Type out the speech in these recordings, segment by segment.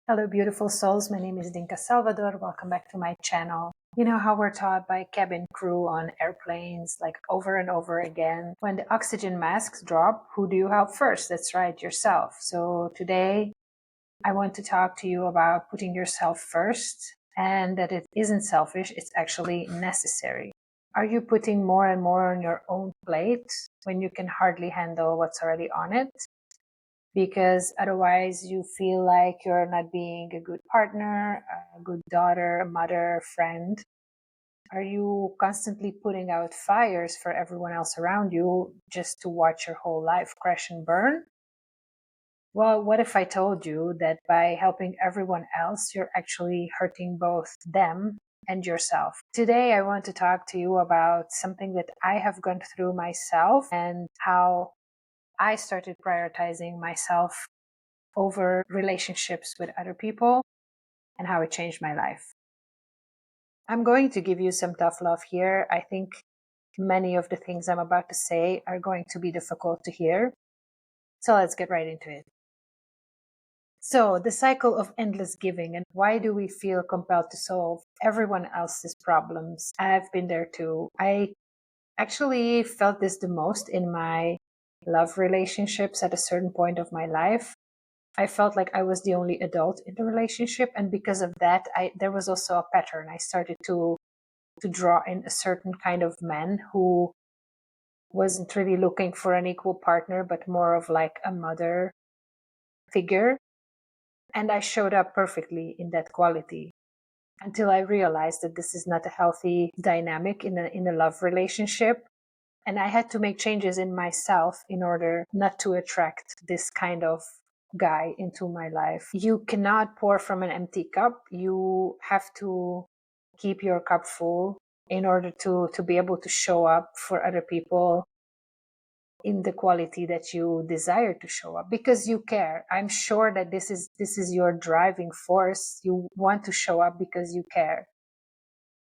Hello, beautiful souls. My name is Dinka Salvador. Welcome back to my channel. You know how we're taught by cabin crew on airplanes, like over and over again, when the oxygen masks drop, who do you help first? That's right, yourself. So today, I want to talk to you about putting yourself first and that it isn't selfish, it's actually necessary. Are you putting more and more on your own plate when you can hardly handle what's already on it? Because otherwise you feel like you're not being a good partner, a good daughter, a mother, friend. Are you constantly putting out fires for everyone else around you just to watch your whole life crash and burn? Well, what if I told you that by helping everyone else, you're actually hurting both them and yourself? Today, I want to talk to you about something that I have gone through myself and how I started prioritizing myself over relationships with other people and how it changed my life. I'm going to give you some tough love here. I think many of the things I'm about to say are going to be difficult to hear. So let's get right into it. So, the cycle of endless giving, and why do we feel compelled to solve everyone else's problems? I've been there too. I actually felt this the most in my love relationships at a certain point of my life. I felt like I was the only adult in the relationship, and because of that, there was also a pattern. I started to draw in a certain kind of man who wasn't really looking for an equal partner, but more of like a mother figure. And I showed up perfectly in that quality until I realized that this is not a healthy dynamic in a love relationship. And I had to make changes in myself in order not to attract this kind of guy into my life. You cannot pour from an empty cup. You have to keep your cup full in order to be able to show up for other people in the quality that you desire to show up because you care. I'm sure that this is your driving force. You want to show up because you care.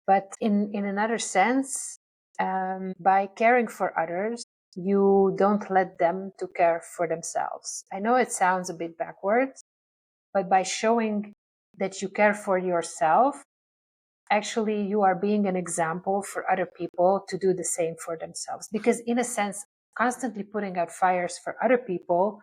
But in another sense, by caring for others, you don't let them to care for themselves. I know it sounds a bit backwards, but by showing that you care for yourself, actually you are being an example for other people to do the same for themselves. Because in a sense, constantly putting out fires for other people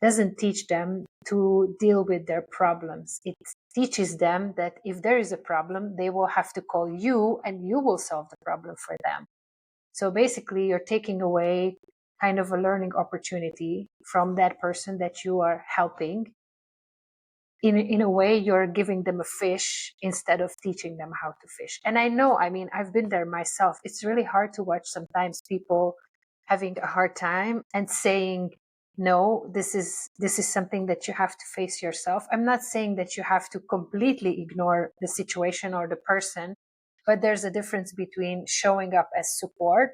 doesn't teach them to deal with their problems. It teaches them that if there is a problem, they will have to call you and you will solve the problem for them. So basically, you're taking away kind of a learning opportunity from that person that you are helping. In a way, you're giving them a fish instead of teaching them how to fish. And I know, I mean, I've been there myself. It's really hard to watch sometimes people having a hard time and saying, no, this is something that you have to face yourself. I'm not saying that you have to completely ignore the situation or the person, but there's a difference between showing up as support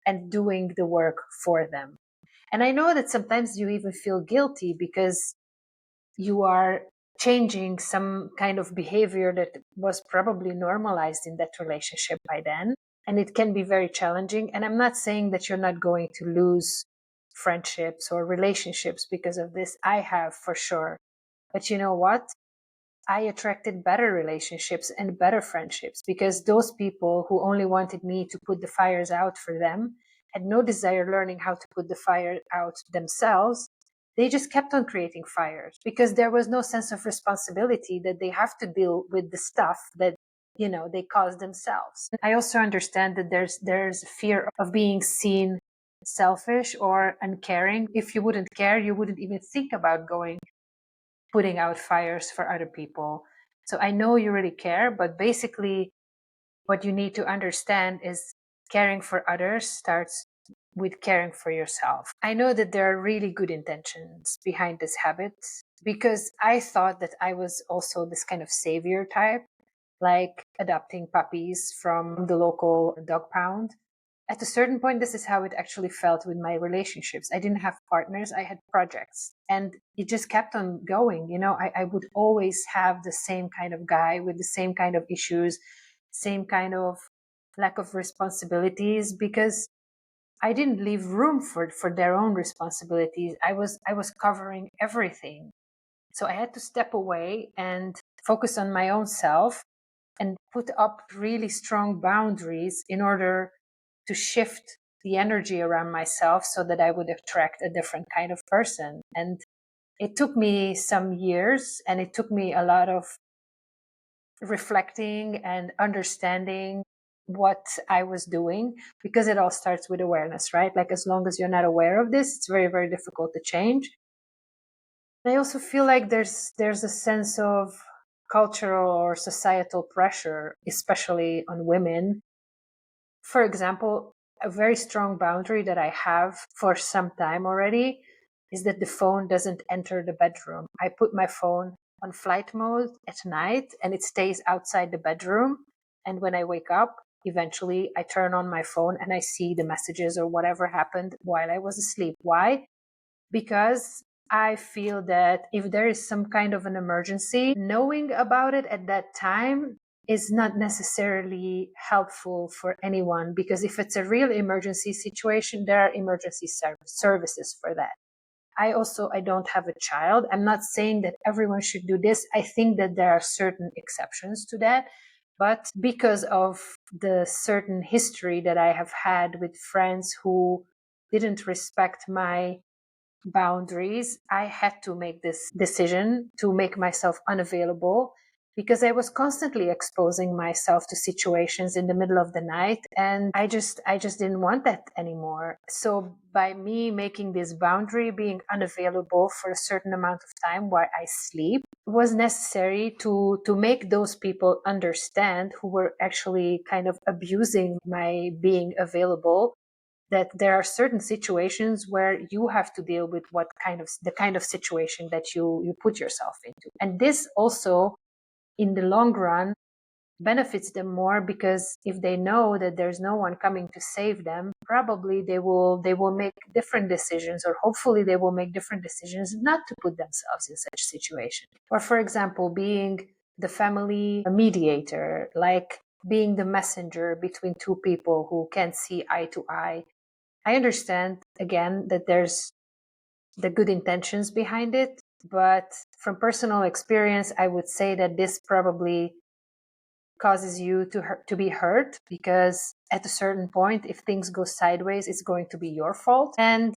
and doing the work for them. And I know that sometimes you even feel guilty because you are changing some kind of behavior that was probably normalized in that relationship by then. And it can be very challenging. And I'm not saying that you're not going to lose friendships or relationships because of this. I have for sure. But you know what? I attracted better relationships and better friendships because those people who only wanted me to put the fires out for them had no desire learning how to put the fire out themselves. They just kept on creating fires because there was no sense of responsibility that they have to deal with the stuff that they caused themselves. I also understand that there's fear of being seen selfish or uncaring. If you wouldn't care, you wouldn't even think about putting out fires for other people. So I know you really care, but basically what you need to understand is caring for others starts with caring for yourself. I know that there are really good intentions behind this habit because I thought that I was also this kind of savior type, like adopting puppies from the local dog pound. At a certain point, this is how it actually felt with my relationships. I didn't have partners, I had projects. And it just kept on going. I would always have the same kind of guy with the same kind of issues, same kind of lack of responsibilities because I didn't leave room for their own responsibilities. I was covering everything. So I had to step away and focus on my own self and put up really strong boundaries in order to shift the energy around myself so that I would attract a different kind of person. And it took me some years, and it took me a lot of reflecting and understanding what I was doing, because it all starts with awareness, right? Like, as long as you're not aware of this, it's very, very difficult to change. I also feel like there's a sense of cultural or societal pressure, especially on women. For example, a very strong boundary that I have for some time already is that the phone doesn't enter the bedroom. I put my phone on flight mode at night and it stays outside the bedroom. And when I wake up, eventually I turn on my phone and I see the messages or whatever happened while I was asleep. Why? Because I feel that if there is some kind of an emergency, knowing about it at that time is not necessarily helpful for anyone, because if it's a real emergency situation, there are emergency services for that. I don't have a child. I'm not saying that everyone should do this. I think that there are certain exceptions to that. But because of the certain history that I have had with friends who didn't respect my boundaries, I had to make this decision to make myself unavailable, because I was constantly exposing myself to situations in the middle of the night, and I just didn't want that anymore. So by me making this boundary, being unavailable for a certain amount of time while I sleep, was necessary to make those people understand, who were actually kind of abusing my being available, that there are certain situations where you have to deal with the kind of situation that you put yourself into. And this also, in the long run, benefits them more, because if they know that there's no one coming to save them, probably they will make different decisions, or hopefully they will make different decisions not to put themselves in such a situation. Or, for example, being the family mediator, like being the messenger between two people who can't see eye to eye. I understand, again, that there's the good intentions behind it, but from personal experience, I would say that this probably causes you to be hurt, because at a certain point, if things go sideways, it's going to be your fault. And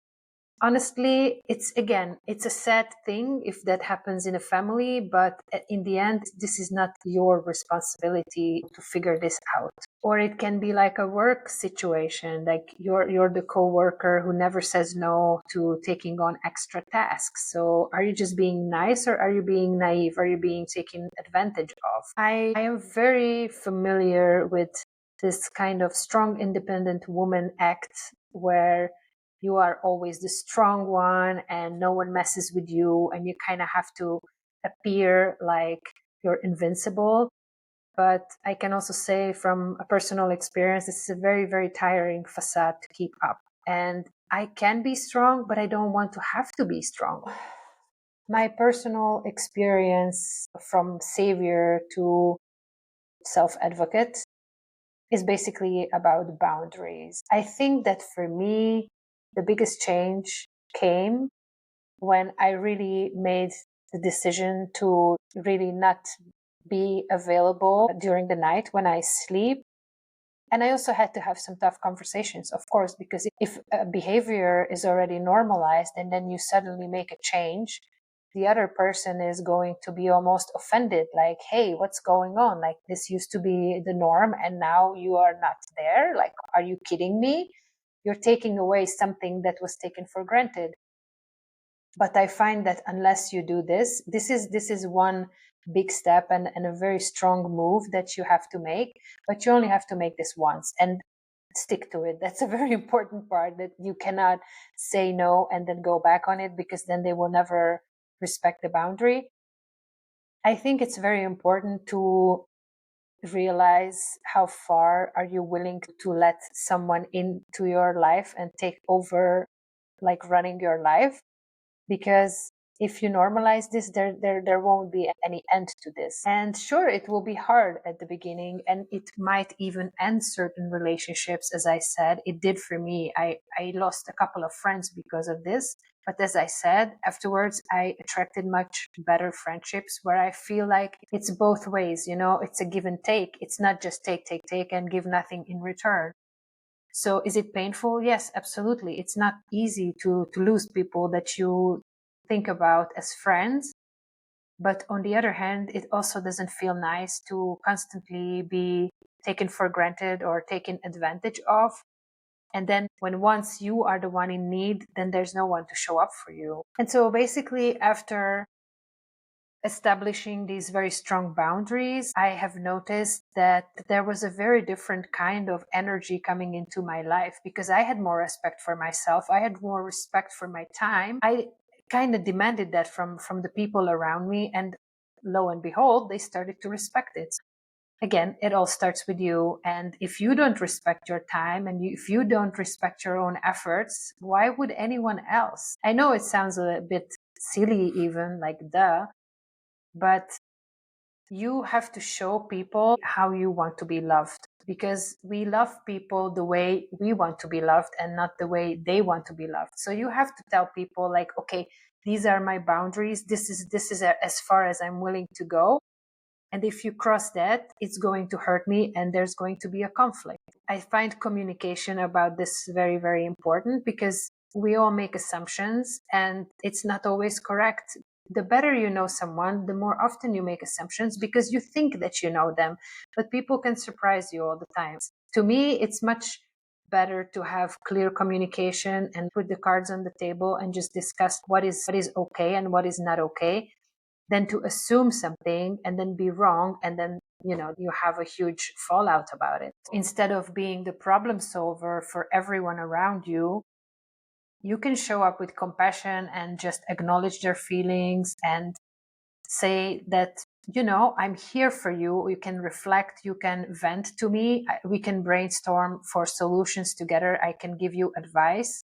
honestly, it's a sad thing if that happens in a family, but in the end, this is not your responsibility to figure this out. Or it can be like a work situation, like you're the coworker who never says no to taking on extra tasks. So are you just being nice, or are you being naive? Are you being taken advantage of? I am very familiar with this kind of strong, independent woman act, where you are always the strong one and no one messes with you, and you kind of have to appear like you're invincible. But I can also say from a personal experience, this is a very, very tiring facade to keep up. And I can be strong, but I don't want to have to be strong. My personal experience from savior to self-advocate is basically about boundaries. I think that for me, the biggest change came when I really made the decision to really not be available during the night when I sleep. And I also had to have some tough conversations, of course, because if a behavior is already normalized and then you suddenly make a change, the other person is going to be almost offended, like, hey, what's going on? Like, this used to be the norm and now you are not there. Like, are you kidding me? You're taking away something that was taken for granted. But I find that unless you do this is one big step and a very strong move that you have to make, but you only have to make this once and stick to it. That's a very important part, that you cannot say no and then go back on it, because then they will never respect the boundary. I think it's very important to realize how far are you willing to let someone into your life and take over, like, running your life. Because if you normalize this, there won't be any end to this. And sure, it will be hard at the beginning, and it might even end certain relationships. As I said, it did for me. I lost a couple of friends because of this, But as I said, afterwards, I attracted much better friendships where I feel like it's both ways, it's a give and take. It's not just take, take, take and give nothing in return. So is it painful? Yes, absolutely. It's not easy to lose people that you think about as friends. But on the other hand, it also doesn't feel nice to constantly be taken for granted or taken advantage of. And then when once you are the one in need, then there's no one to show up for you. And so basically, after establishing these very strong boundaries, I have noticed that there was a very different kind of energy coming into my life because I had more respect for myself. I had more respect for my time. I kind of demanded that from the people around me, and lo and behold, they started to respect it. Again, it all starts with you. And if you don't respect your time and if you don't respect your own efforts, why would anyone else? I know it sounds a bit silly, even like duh, but you have to show people how you want to be loved, because we love people the way we want to be loved and not the way they want to be loved. So you have to tell people like, okay, these are my boundaries. This is as far as I'm willing to go. And if you cross that, it's going to hurt me and there's going to be a conflict. I find communication about this very, very important because we all make assumptions and it's not always correct. The better you know someone, the more often you make assumptions because you think that you know them, but people can surprise you all the time. To me, it's much better to have clear communication and put the cards on the table and just discuss what is okay and what is not okay, than to assume something and then be wrong and then you have a huge fallout about it. Instead of being the problem solver for everyone around you, you can show up with compassion and just acknowledge their feelings and say that I'm here for you. You can reflect, you can vent to me, we can brainstorm for solutions together, I can give you advice,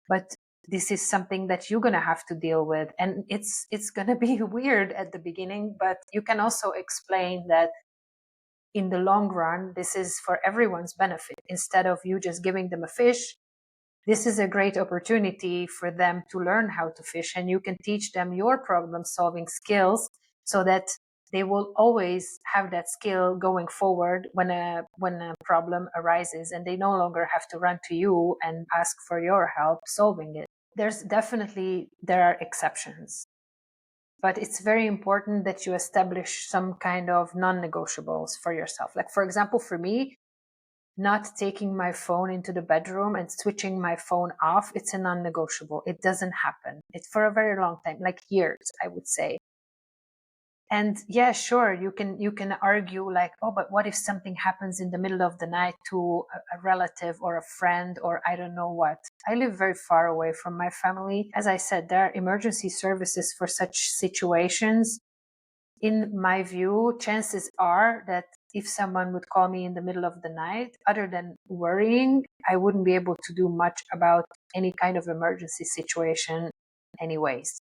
but this is something that you're going to have to deal with. And it's going to be weird at the beginning, but you can also explain that in the long run, this is for everyone's benefit. Instead of you just giving them a fish, this is a great opportunity for them to learn how to fish, and you can teach them your problem solving skills so that they will always have that skill going forward when a problem arises, and they no longer have to run to you and ask for your help solving it. There are exceptions, but it's very important that you establish some kind of non-negotiables for yourself. Like, for example, for me, not taking my phone into the bedroom and switching my phone off, it's a non-negotiable. It doesn't happen. It's for a very long time, like years, I would say. And yeah, sure, you can argue like, oh, but what if something happens in the middle of the night to a relative or a friend or I don't know what? I live very far away from my family. As I said, there are emergency services for such situations. In my view, chances are that if someone would call me in the middle of the night, other than worrying, I wouldn't be able to do much about any kind of emergency situation anyways.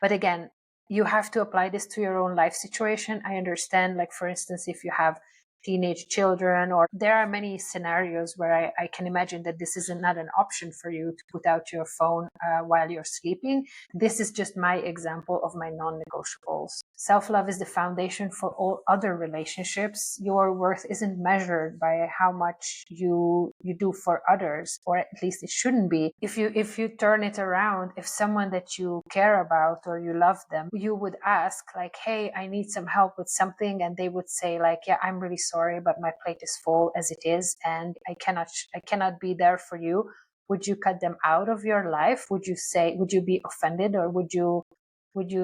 But again, you have to apply this to your own life situation. I understand, like, for instance, if you have teenage children, or there are many scenarios where I can imagine that this is not an option for you to put out your phone while you're sleeping. This is just my example of my non-negotiables. Self-love is the foundation for all other relationships. Your worth isn't measured by how much you do for others, or at least it shouldn't be. If you turn it around, if someone that you care about or you love them, you would ask like, hey, I need some help with something, and they would say like, yeah, I'm really sorry, but my plate is full as it is and I cannot be there for you. Would you cut them out of your life? Would you be offended, or would you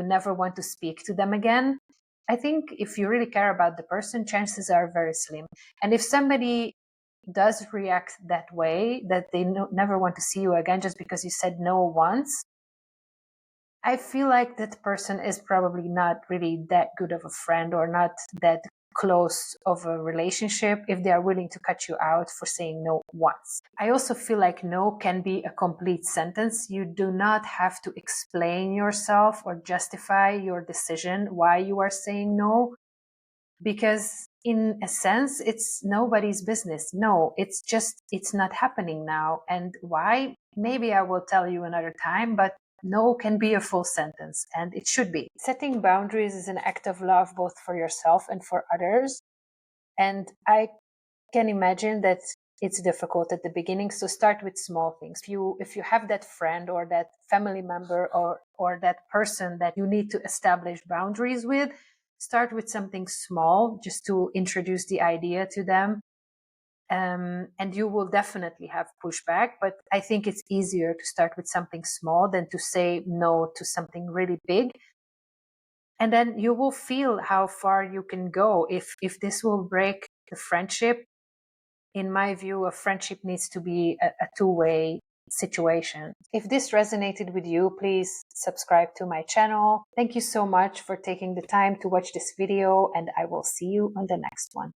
never want to speak to them again? I think if you really care about the person, chances are very slim. And if somebody does react that way, that they never want to see you again just because you said no once, I feel like that person is probably not really that good of a friend or not that close of a relationship if they are willing to cut you out for saying no once. I also feel like no can be a complete sentence. You do not have to explain yourself or justify your decision why you are saying no, because in a sense, it's nobody's business. No, it's not happening now. And why? Maybe I will tell you another time, but no can be a full sentence, and it should be. Setting boundaries is an act of love both for yourself and for others. And I can imagine that it's difficult at the beginning, so start with small things. If you have that friend or that family member or that person that you need to establish boundaries with, start with something small just to introduce the idea to them. And you will definitely have pushback, but I think it's easier to start with something small than to say no to something really big. And then you will feel how far you can go. If this will break the friendship, in my view, a friendship needs to be a two-way situation. If this resonated with you, please subscribe to my channel. Thank you so much for taking the time to watch this video, and I will see you on the next one.